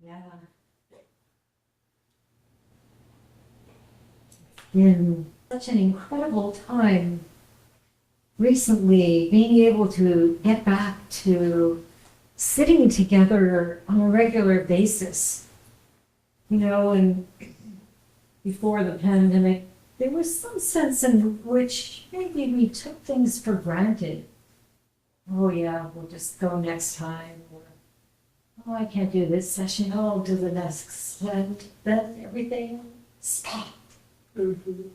Yeah. In such an incredible time recently, being able to get back to sitting together on a regular basis. And before the pandemic, there was some sense in which maybe we took things for granted. Oh yeah, we'll just go next time. Or, oh, I can't do this session. Oh, I'll do the next. And then everything stopped. Mm-hmm.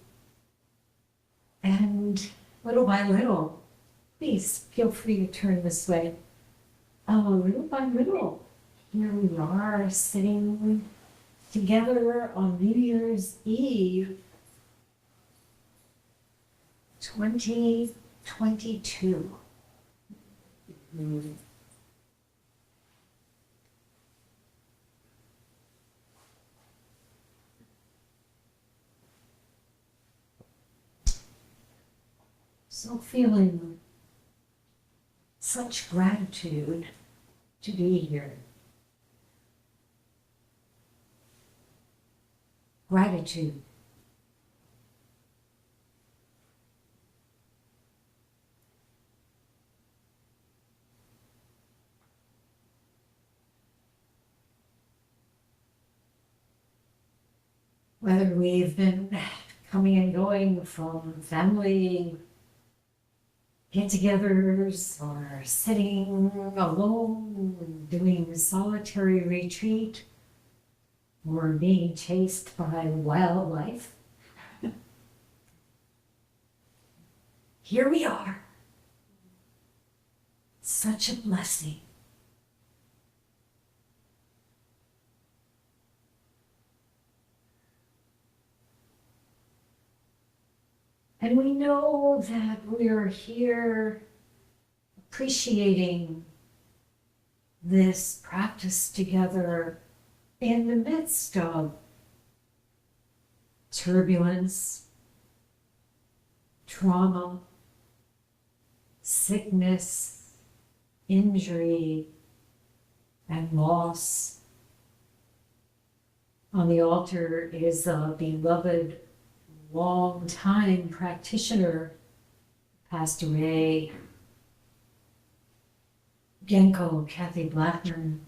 And little by little, please feel free to turn this way. Little by little, here we are sitting together on New Year's Eve, 2022. Mm-hmm. So feeling such gratitude to be here. Gratitude. Whether we've been coming and going from family get-togethers or sitting alone and doing solitary retreat or being chased by wildlife, here we are. Such a blessing. And we know that we're here appreciating this practice together in the midst of turbulence, trauma, sickness, injury, and loss. On the altar is a beloved long-time practitioner, passed away, Genko Kathy Blackman.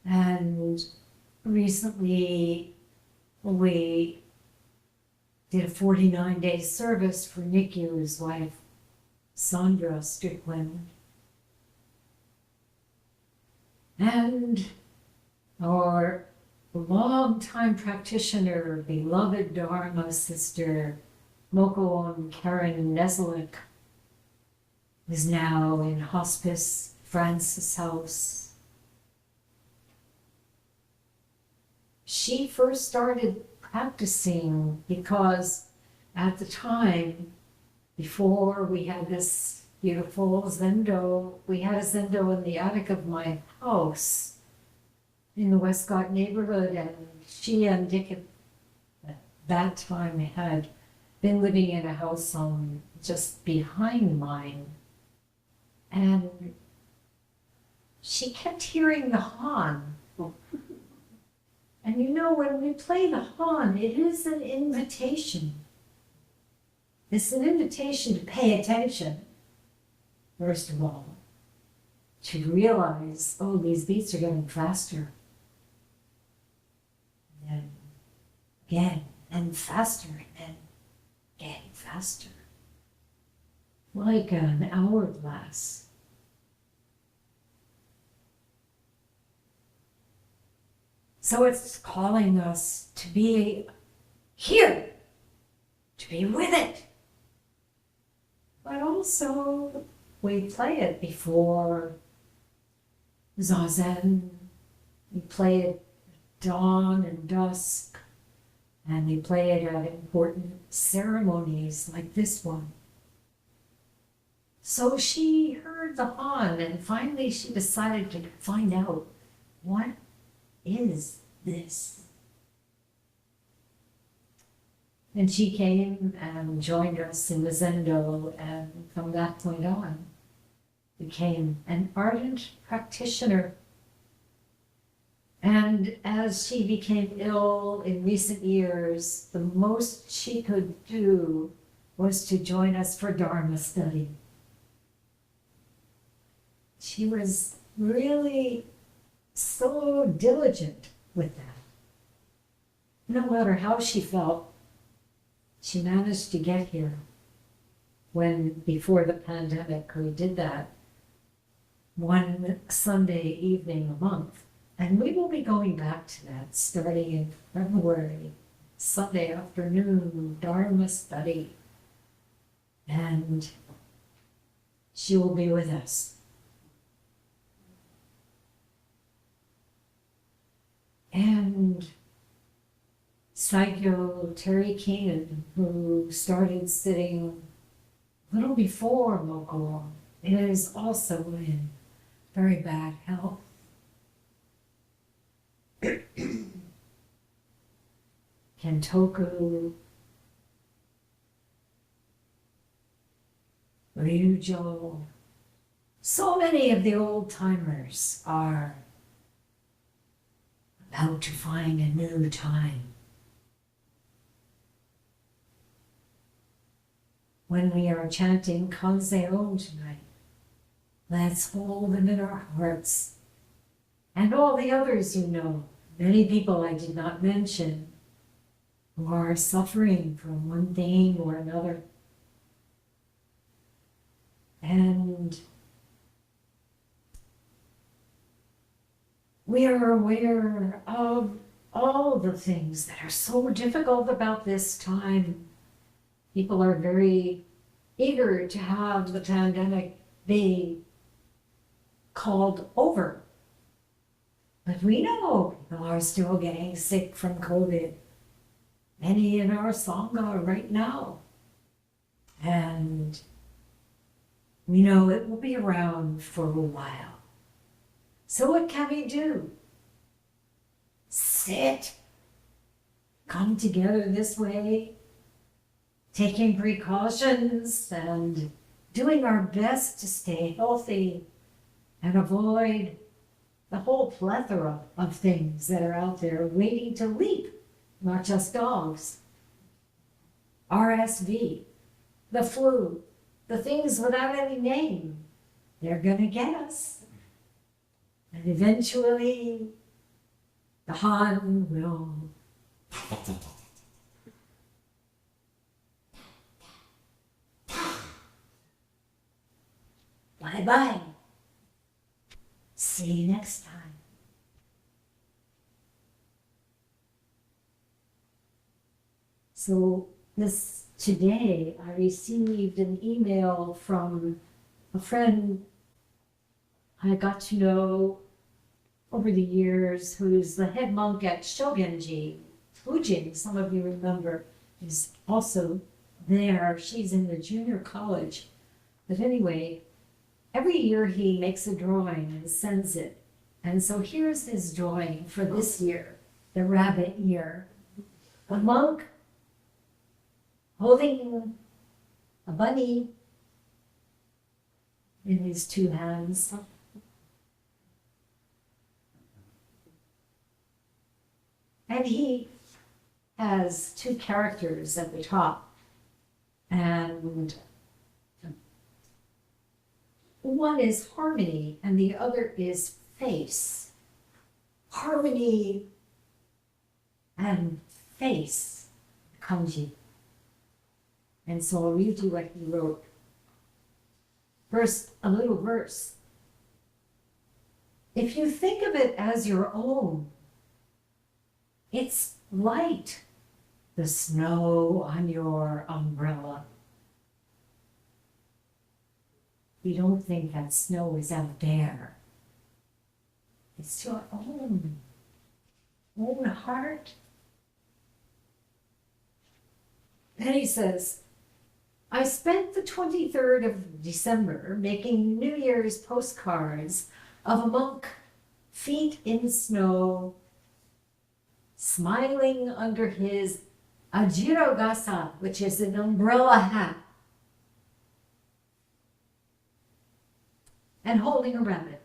And recently we did a 49-day service for Nikyu's wife, Sandra Strickland. And our long-time practitioner, beloved Dharma sister, Moko Karen Neslik, is now in hospice, Francis House. She first started practicing because at the time, before we had this beautiful zendo, we had a zendo in the attic of my house in the Westcott neighborhood, and she and Dick at that time had been living in a house on just behind mine. And she kept hearing the Han. And when we play the Han, it is an invitation. It's an invitation to pay attention, first of all, to realize, oh, these beats are getting faster. And again, and faster, and then getting faster. Like an hourglass. So it's calling us to be here, to be with it. But also, we play it before Zazen. We play it dawn and dusk, and we play it at important ceremonies like this one. So she heard the Han, and finally she decided to find out, what is this? And she came and joined us in the Zendo, and from that point on, became an ardent practitioner And as she became ill in recent years, the most she could do was to join us for Dharma study. She was really so diligent with that. No matter how she felt, she managed to get here. When, before the pandemic, we did that one Sunday evening a month. And we will be going back to that starting in February, Sunday afternoon, Dharma study. And she will be with us. And Saikyo Terry Keenan, who started sitting a little before Moko, is also in very bad health. Kentoku, Ryujo, so many of the old timers are about to find a new time. When we are chanting Kanzeon tonight, let's hold them in our hearts. And all the others you know, many people I did not mention, who are suffering from one thing or another. And we are aware of all the things that are so difficult about this time. People are very eager to have the pandemic be called over. But we know people are still getting sick from COVID. Many in our Sangha right now. And we know it will be around for a while. So what can we do? Sit. Come together this way, taking precautions and doing our best to stay healthy and avoid the whole plethora of things that are out there waiting to leap, not just dogs. RSV, the flu, the things without any name, they're gonna get us. And eventually, the Han will bye-bye. See you next time. So today I received an email from a friend I got to know over the years, who's the head monk at Shogen-ji. Fujin, some of you remember, is also there. She's in the junior college. But anyway, every year he makes a drawing and sends it. And so here's his drawing for this year, the rabbit year. A monk holding a bunny in his two hands. And he has two characters at the top. And one is harmony and the other is face. Harmony and face, kanji. And so I'll read you what he wrote. First, a little verse. If you think of it as your own, it's light, the snow on your umbrella. You don't think that snow is out there. It's your own heart. Then he says, I spent the 23rd of December making New Year's postcards of a monk, feet in snow, smiling under his ajirogasa, which is an umbrella hat, and holding a rabbit.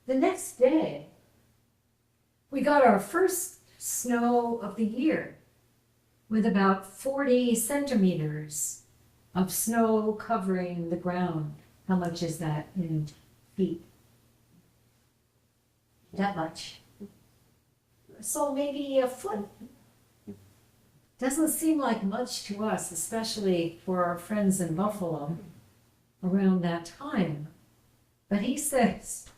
The next day, got our first snow of the year with about 40 centimeters of snow covering the ground. How much is that in feet? That much. So maybe a foot. Doesn't seem like much to us, especially for our friends in Buffalo around that time. But he says,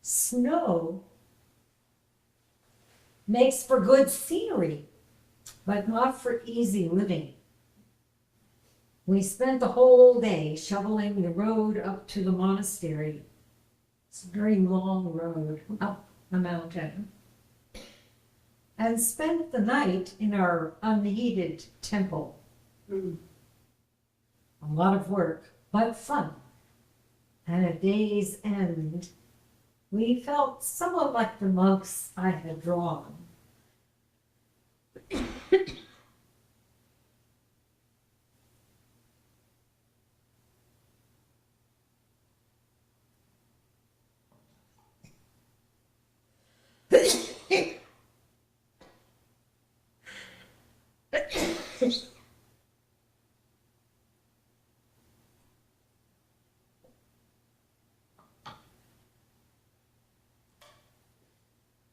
snow makes for good scenery, but not for easy living. We spent the whole day shoveling the road up to the monastery. It's a very long road up the mountain. And spent the night in our unheated temple. A lot of work, but fun. And at day's end, we felt somewhat like the monks I had drawn.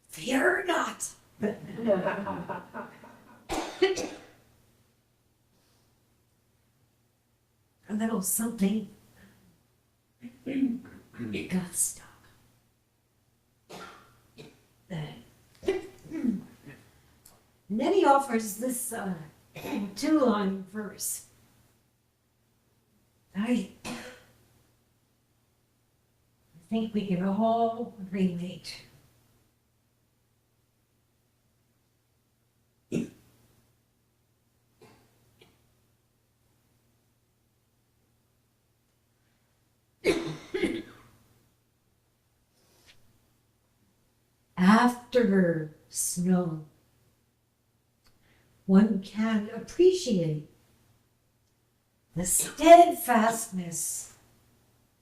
Fear not. A little something. You gotta stop. And then he offers this two-line verse. I think we can all relate. After snow, one can appreciate the steadfastness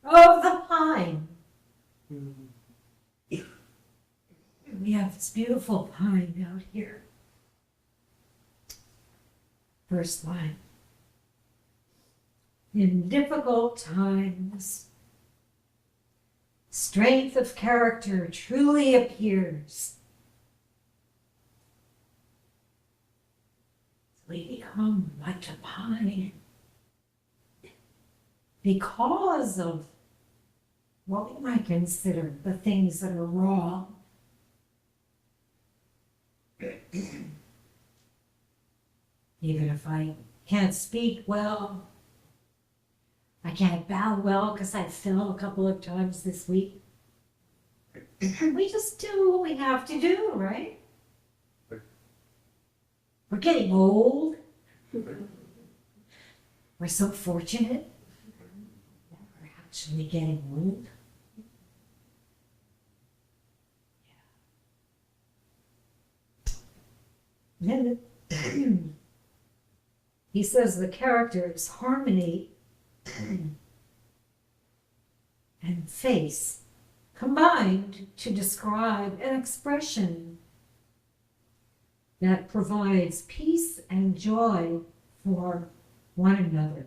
of the pine. We have this beautiful pine out here. First line. In difficult times, strength of character truly appears. We become like a pine because of what we might consider the things that are wrong. Even if I can't speak well, I can't bow well because I fell a couple of times this week. We just do what we have to do, right? We're getting old. We're so fortunate that we're actually getting old. Yeah. Then he says the characters harmony and face combined to describe an expression that provides peace and joy for one another.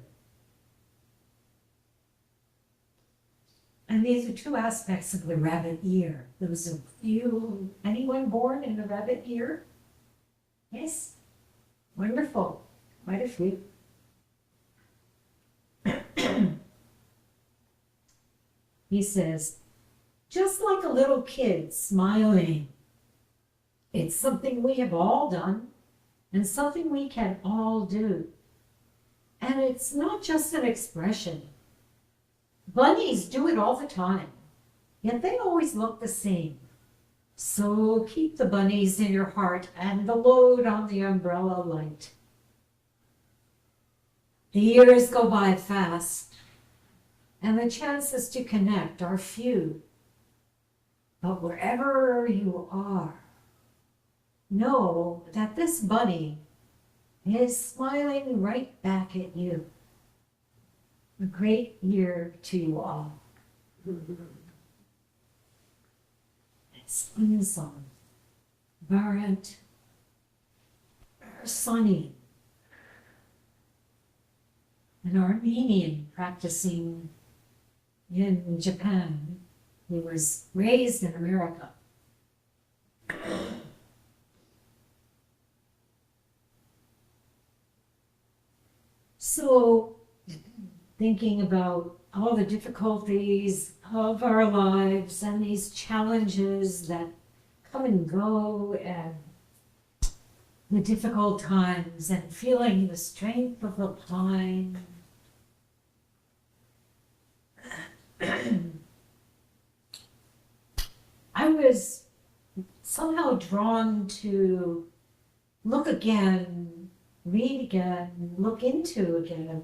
And these are two aspects of the rabbit year. Those of you, anyone born in the rabbit year? Yes? Wonderful. Quite a few. He says, just like a little kid smiling, it's something we have all done and something we can all do. And it's not just an expression. Bunnies do it all the time, yet they always look the same. So keep the bunnies in your heart and the load on the umbrella light. The years go by fast, and the chances to connect are few. But wherever you are, know that this bunny is smiling right back at you. A great year to you all. It's unsung. Varant Sunny, an Armenian practicing in Japan, who was raised in America. So, thinking about all the difficulties of our lives and these challenges that come and go, and the difficult times, and feeling the strength of the pine. I was somehow drawn to look again, read again, look into again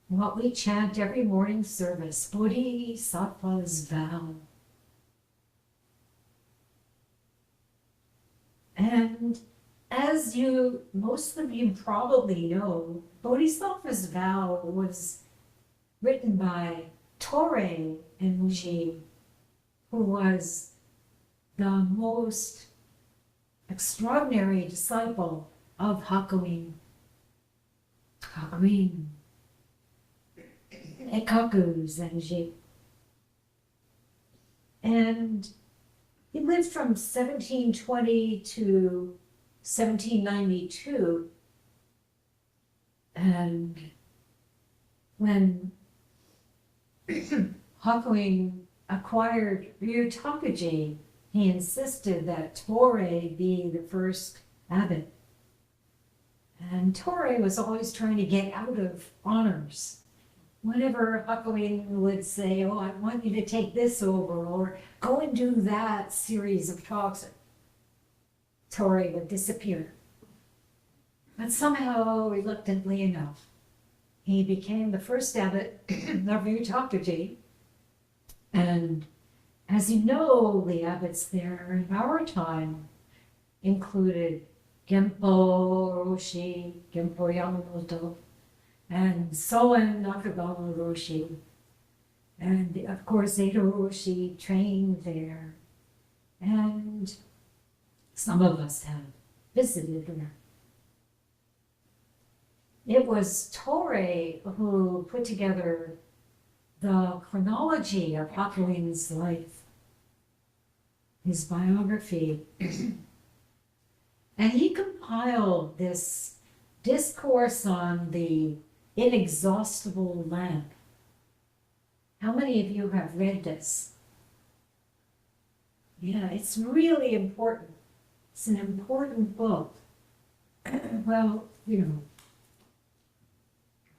what we chant every morning service, Bodhisattva's vow. And as most of you probably know, Bodhisattva's vow was written by Hoen-ji, who was the most extraordinary disciple of Hakuin. Ekaku Zenji. And he lived from 1720 to 1792. And when Hakuin acquired Ryutakuji, he insisted that Torei be the first abbot. And Torei was always trying to get out of honors. Whenever Hakuin would say, oh, I want you to take this over, or go and do that series of talks, Torei would disappear. But somehow, reluctantly enough, he became the first abbot of Ryutakuji. And as you know, the abbots there in our time included Genpo Roshi, Genpo Yamamoto, and Soen Nakagawa Roshi. And of course, Edo Roshi trained there. And some of us have visited there. It was Torei who put together the chronology of Hakuin's life, his biography. And he compiled this discourse on the inexhaustible lamp. How many of you have read this? Yeah, it's really important. It's an important book. Well,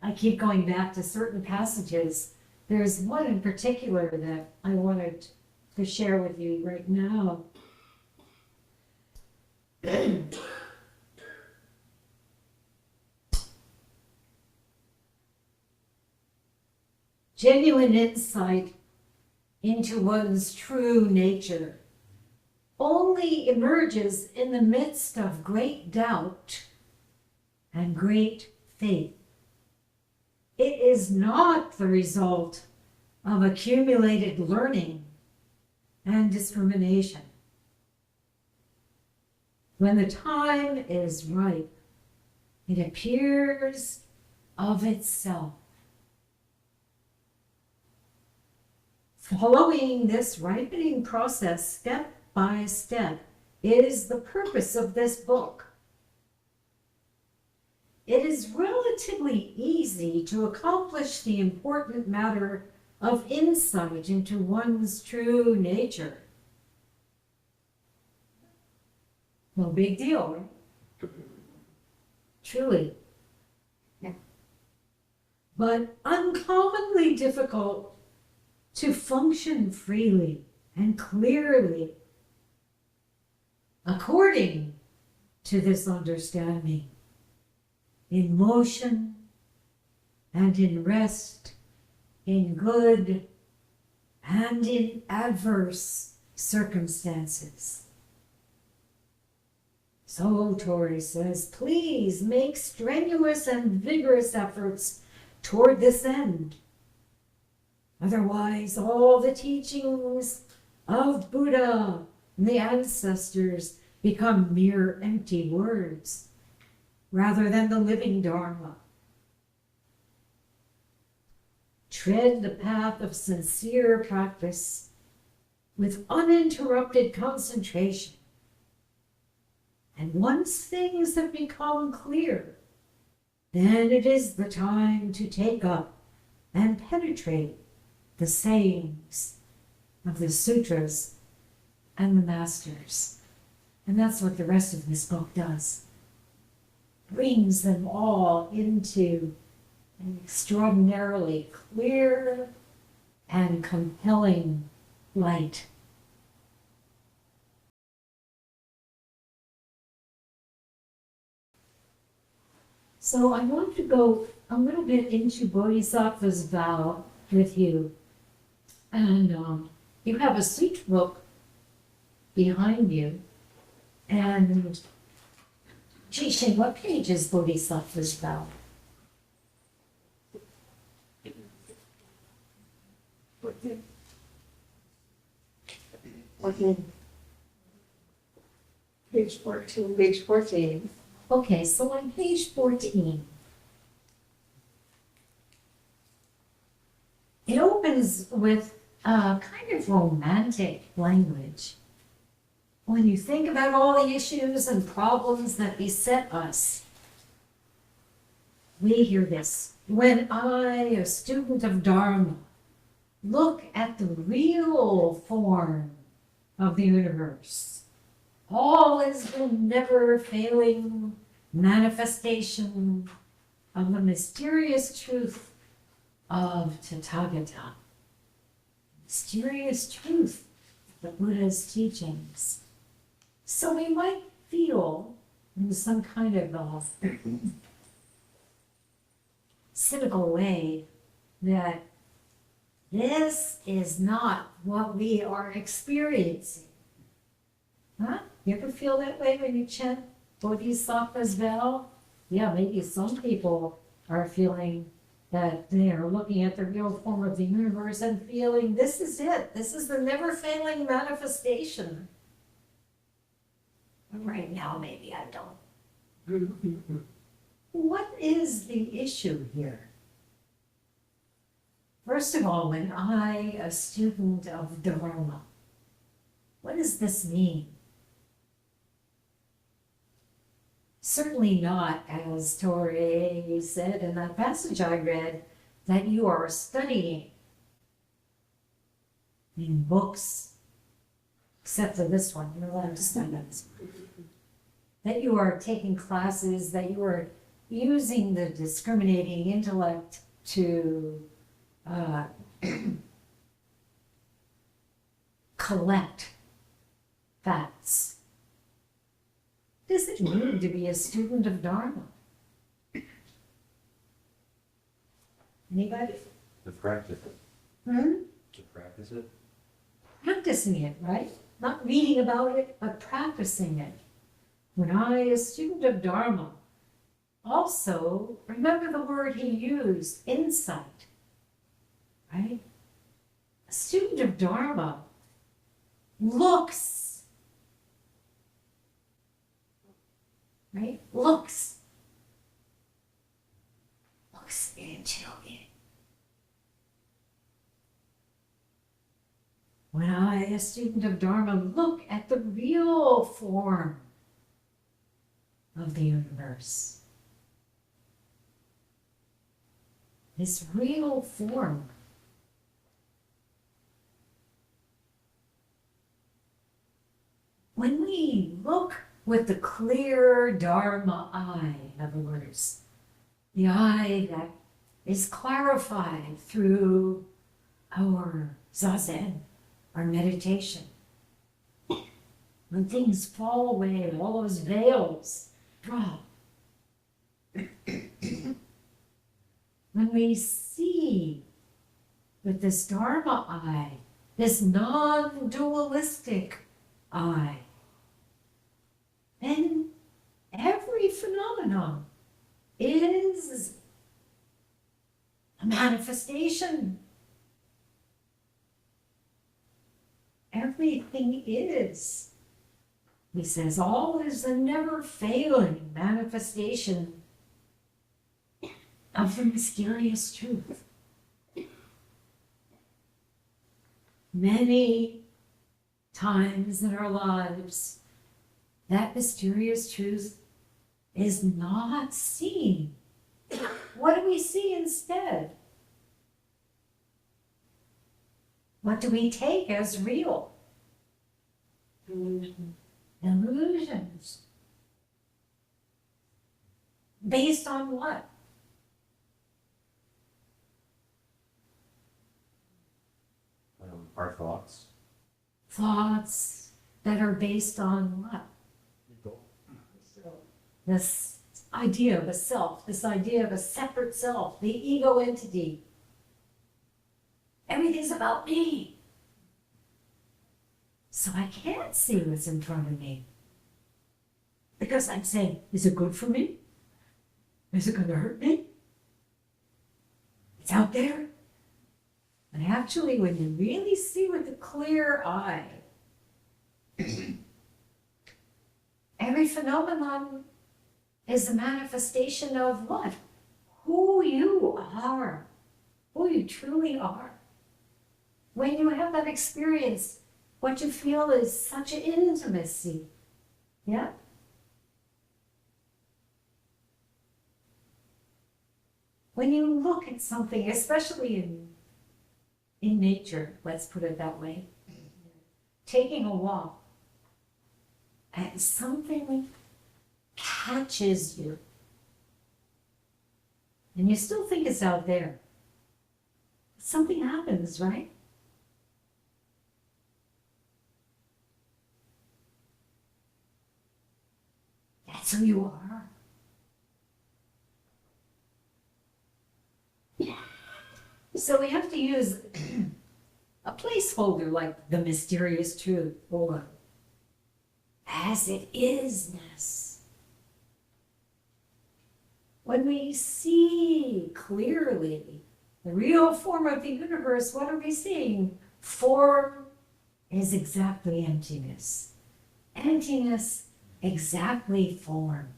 I keep going back to certain passages. There's one in particular that I wanted to share with you right now. Genuine insight into one's true nature only emerges in the midst of great doubt and great faith. It is not the result of accumulated learning and discrimination. When the time is ripe, it appears of itself. Following this ripening process step by step is the purpose of this book. It is relatively easy to accomplish the important matter of insight into one's true nature. No big deal, right? Truly. Yeah. But uncommonly difficult to function freely and clearly according to this understanding, in motion and in rest, in good and in adverse circumstances. So Torei says, please make strenuous and vigorous efforts toward this end. Otherwise, all the teachings of Buddha and the ancestors become mere empty words rather than the living Dharma. Tread the path of sincere practice with uninterrupted concentration. And once things have become clear, then it is the time to take up and penetrate the sayings of the sutras and the masters. And that's what the rest of this book does. Brings them all into an extraordinarily clear and compelling light. So I want to go a little bit into Bodhisattva's vow with you. And you have a sutra book behind you. And Teisho, what page is Bodhisattva's vow? 14. Page 14. Page 14. Okay, so on page 14, it opens with a kind of romantic language. When you think about all the issues and problems that beset us, we hear this. When I, a student of Dharma, look at the real form of the universe, all is the never-failing manifestation of the mysterious truth of Tathagata, mysterious truth of the Buddha's teachings. So we might feel in some kind of cynical way that this is not what we are experiencing. Huh? You ever feel that way when you chant Bodhisattva's vow? Yeah, maybe some people are feeling that they are looking at the real form of the universe and feeling this is it. This is the never-failing manifestation. But right now, maybe I don't. What is the issue here? First of all, when I, a student of Dharma, what does this mean? Certainly not, as Torre said in that passage I read, that you are studying in books, except for this one, you're allowed to study this. That you are taking classes, that you are using the discriminating intellect to collect facts. Does it mean to be a student of Dharma? Anybody? To practice it. To practice it? Practicing it, right? Not reading about it, but practicing it. When I, a student of Dharma, also, remember the word he used, insight, right? A student of Dharma looks, right? Looks into it. When I, a student of Dharma, look at the real form of the universe, this real form, when we look with the clear Dharma eye, in other words, the eye that is clarified through our zazen, our meditation. When things fall away, all those veils drop. When we see with this Dharma eye, this non-dualistic eye, then every phenomenon is a manifestation. everything is. He says, all is a never-failing manifestation of the mysterious truth. Many times in our lives, that mysterious truth is not seen. What do we see instead? What do we take as real? Illusions. Based on what? Our thoughts. Thoughts that are based on what? This idea of a self, this idea of a separate self, the ego entity. Everything's about me. So I can't see what's in front of me. Because I'm saying, is it good for me? Is it going to hurt me? It's out there. And actually, when you really see with a clear eye, every phenomenon is a manifestation of what? Who you are. Who you truly are. When you have that experience, what you feel is such an intimacy. Yeah? When you look at something, especially in nature, let's put it that way, taking a walk, and something catches you, and you still think it's out there. Something happens, right? That's who you are. So we have to use a placeholder like the mysterious truth or as it isness. When we see clearly the real form of the universe, what are we seeing? Form is exactly emptiness. Emptiness, exactly form,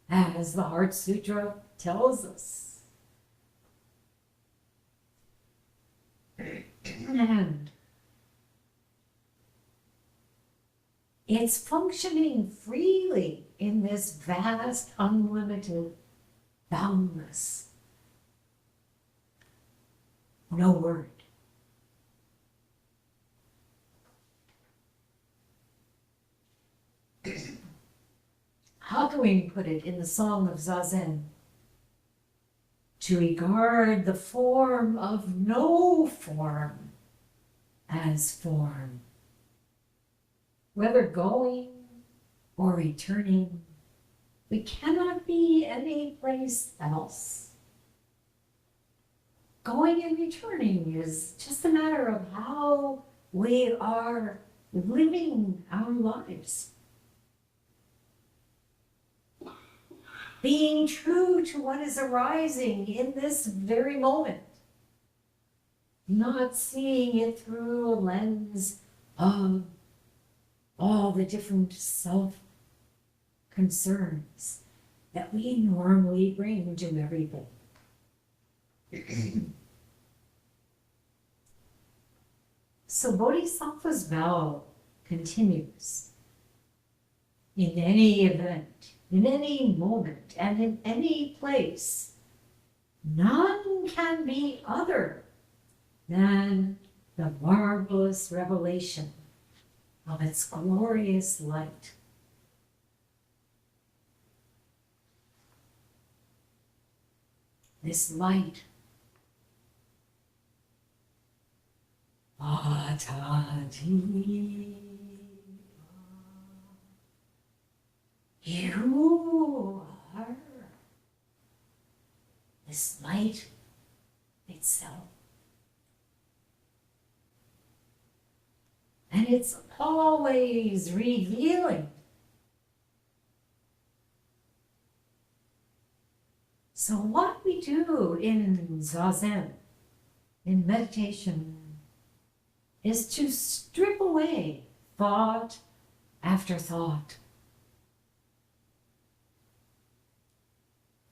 as the Heart Sutra tells us. And it's functioning freely in this vast, unlimited, boundless, no word. How can we put it in the Song of Zazen? To regard the form of no form as form, whether going or returning, we cannot be any place else. Going and returning is just a matter of how we are living our lives. Being true to what is arising in this very moment. Not seeing it through a lens of all the different self-concerns that we normally bring to everything. So Bodhisattva's vow continues. In any event, in any moment, and in any place, none can be other than the marvelous revelation of its glorious light. This light, Atati, you are this light itself. And it's always revealing. So what we do in Zazen, in meditation, is to strip away thought after thought.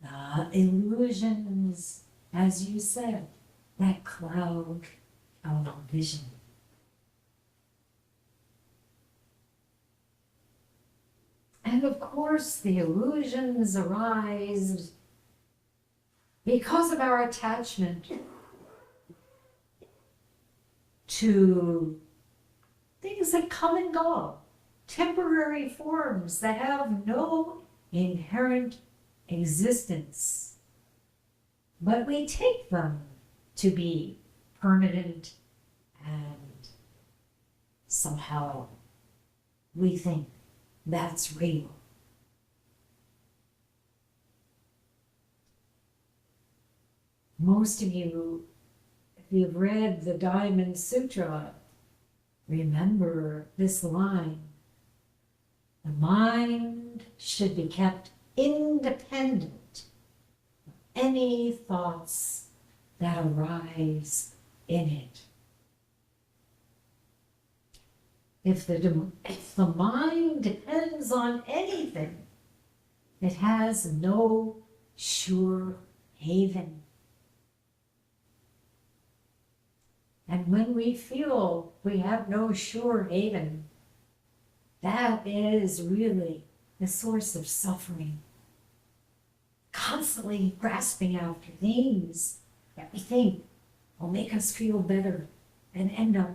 The illusions, as you said, that cloud our vision. And of course, the illusions arise because of our attachment to things that come and go, temporary forms that have no inherent existence. But we take them to be permanent, and somehow we think that's real. Most of you, if you've read the Diamond Sutra, remember this line: the mind should be kept independent of any thoughts that arise in it. If the mind depends on anything, it has no sure haven. And when we feel we have no sure haven, that is really the source of suffering. Constantly grasping after things that we think will make us feel better and end up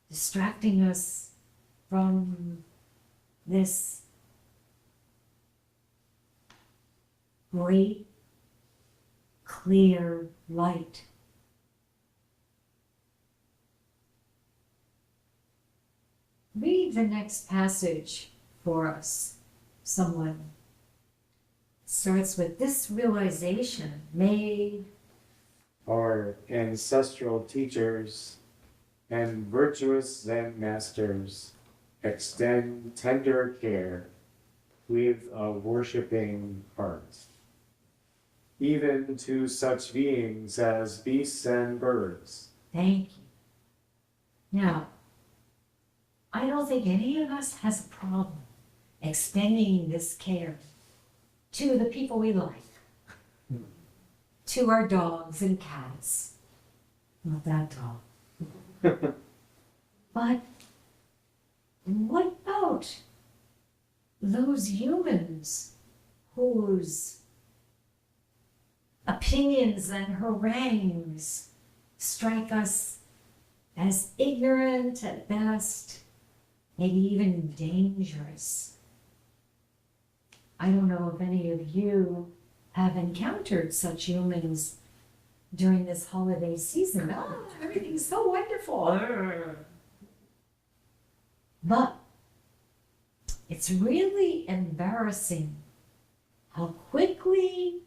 distracting us from this great, clear light. Read the next passage for us, someone. It starts with this realization made our ancestral teachers and virtuous Zen masters extend tender care with a worshiping heart, even to such beings as beasts and birds. Thank you. Now, I don't think any of us has a problem extending this care to the people we like, to our dogs and cats. Not that dog. But what about those humans whose opinions and harangues strike us as ignorant at best, maybe even dangerous? I don't know if any of you have encountered such humans during this holiday season. Oh, everything's so wonderful. But it's really embarrassing how quickly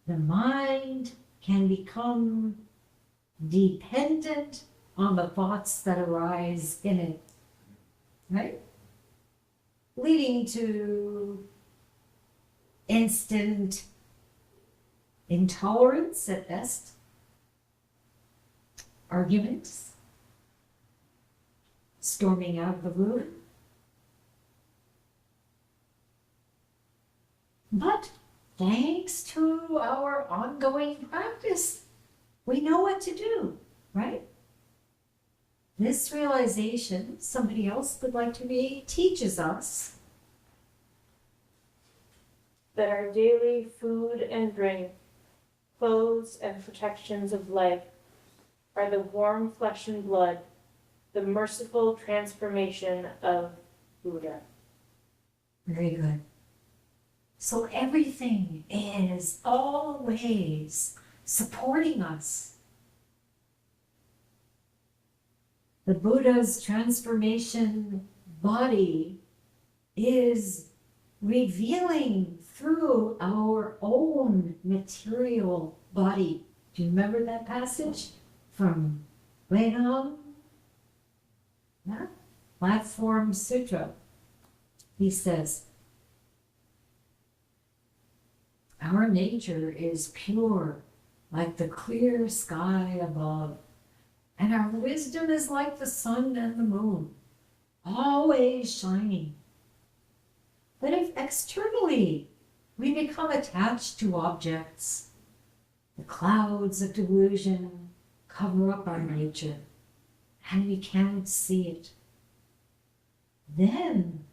the mind can become dependent on the thoughts that arise in it, right? Leading to instant intolerance at best, arguments, storming out of the room. But thanks to our ongoing practice, we know what to do, right? This realization, somebody else would like to read, teaches us that our daily food and drink, clothes and protections of life are the warm flesh and blood, the merciful transformation of Buddha. Very good. So everything is always supporting us. The Buddha's transformation body is revealing through our own material body. Do you remember that passage from Huen-ji? Yeah? Platform Sutra. He says, our nature is pure like the clear sky above, And our wisdom is like the sun and the moon, always shining. But if externally we become attached to objects, the clouds of delusion cover up our nature, and we can't see it. Then,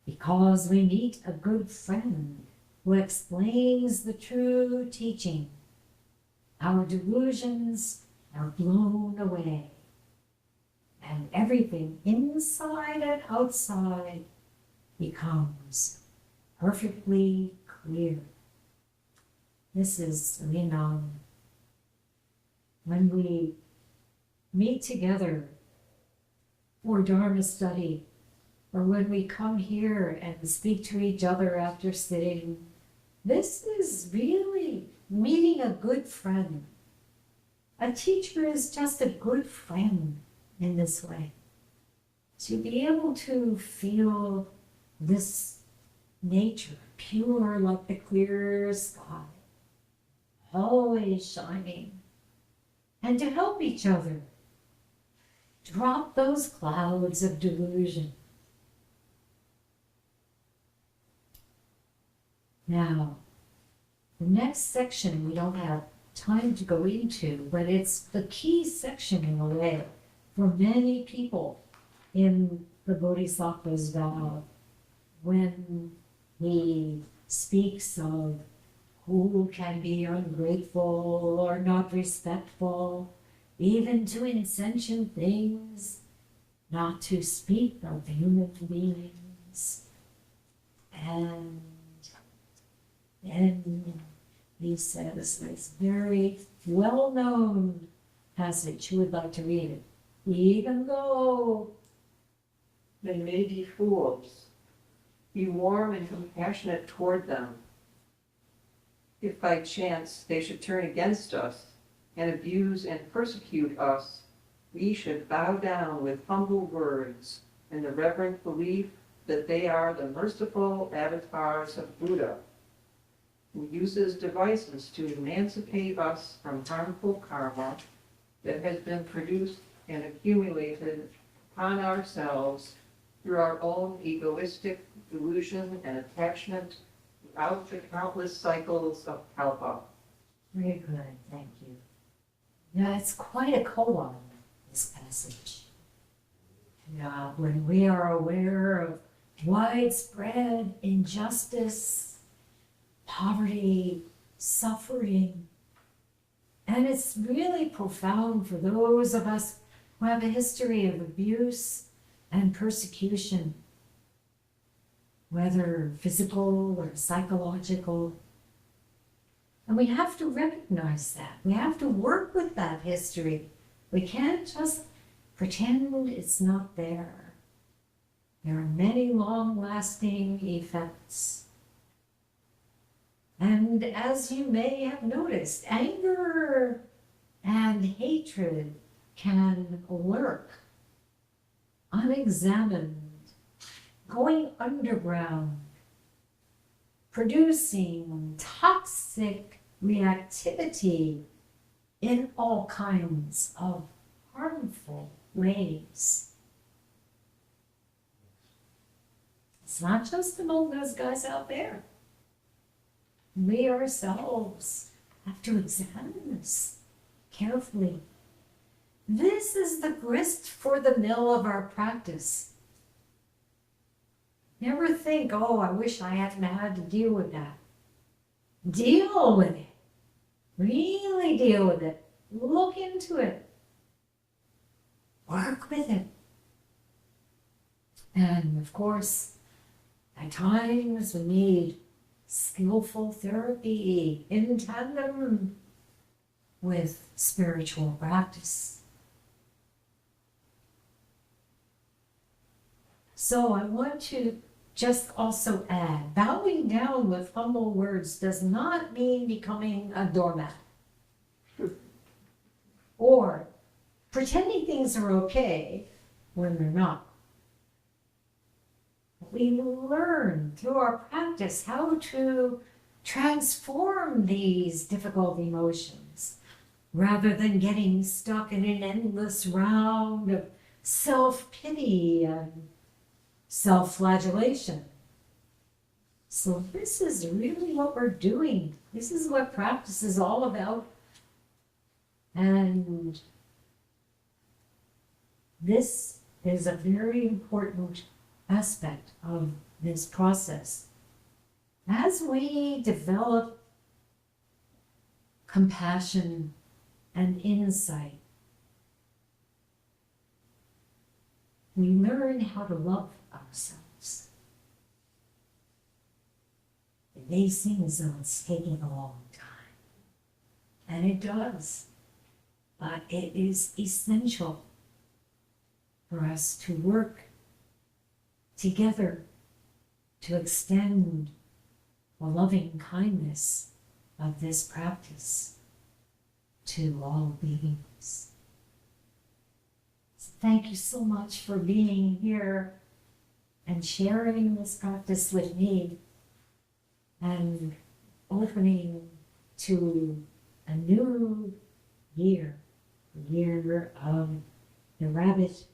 because we meet a good friend who explains the true teaching, our delusions are blown away, and everything inside and outside becomes perfectly clear. This is when we meet together for Dharma study, or when we come here and speak to each other after sitting. This is really meeting a good friend. A teacher is just a good friend in this way. To be able to feel this nature, pure like the clear sky, always shining, and to help each other drop those clouds of delusion. Now, the next section we don't have time to go into, but it's the key section in a way for many people in the Bodhisattva's vow when he speaks of who can be ungrateful or not respectful, even to insentient things, not to speak of human beings. And then he says this very well-known passage. Who would like to read it? Even though they may be fools, be warm and compassionate toward them. If by chance they should turn against us and abuse and persecute us, we should bow down with humble words in the reverent belief that they are the merciful avatars of Buddha, who uses devices to emancipate us from harmful karma that has been produced and accumulated upon ourselves through our own egoistic delusion and attachment throughout the countless cycles of kalpa. Very good, thank you. Now, it's quite a koan, this passage. When we are aware of widespread injustice, poverty, suffering, and it's really profound for those of us who have a history of abuse and persecution, whether physical or psychological. And we have to recognize that. We have to work with that history. We can't just pretend it's not there. There are many long-lasting effects. And as you may have noticed, anger and hatred can lurk unexamined, going underground, producing toxic reactivity in all kinds of harmful ways. It's not just among those guys out there. We ourselves have to examine this carefully. This is the grist for the mill of our practice. Never think, oh, I wish I hadn't had to deal with that. Deal with it. Really deal with it. Look into it. Work with it. And of course, at times we need skillful therapy in tandem with spiritual practice. So I want to just also add, bowing down with humble words does not mean becoming a doormat or pretending things are okay when they're not. We learn through our practice how to transform these difficult emotions rather than getting stuck in an endless round of self-pity and self-flagellation. So this is really what we're doing. This is what practice is all about. And this is a very important aspect of this process. As we develop compassion and insight, we learn how to love ourselves. It may seem as though it's taking a long time, and it does, but it is essential for us to work together to extend the loving kindness of this practice to all beings. So thank you so much for being here and sharing this practice with me and opening to a new year, the year of the rabbit